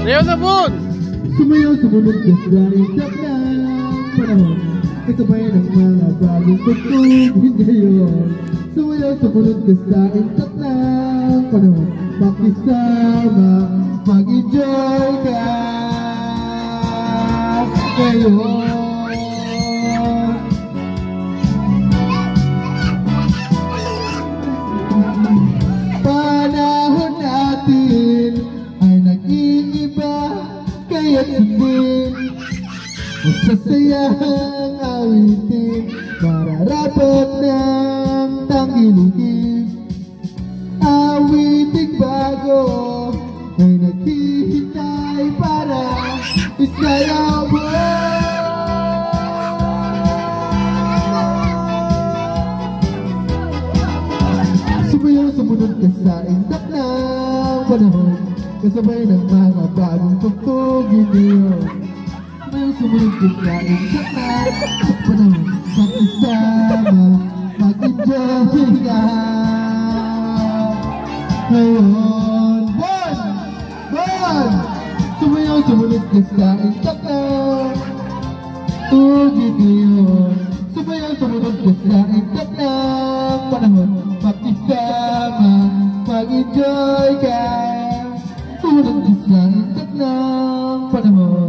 Sayaw na po! Sumayaw sumunod ka sa itak ng panahon, kasabay ng mga bagong tugtog ngayon. Sumayaw sumunod ka sa itak ng panahon, makisama, mag-enjoy ka ngayon. Panahon natin ay nag-iiba, kaya't sundin masasayang awitin, mararapat ng tangilikin. Awiting bago ay naghihintay para isayaw mo. Sumayaw sumunod ka sa indak ng panahon, kasabay ng mga bagong tugtugin ngayon. Sumayaw sumunod ka sa indak ng panahon, mag-isama, mag-enjoy ka ngayon. Bon! Sumayaw sumunod ka sa indak ng tugtugin ngayon. Sumayaw sumunod ka sa indak ng panahon, makisama, mag-enjoy ka. Tulad ka sa indak ng panahon.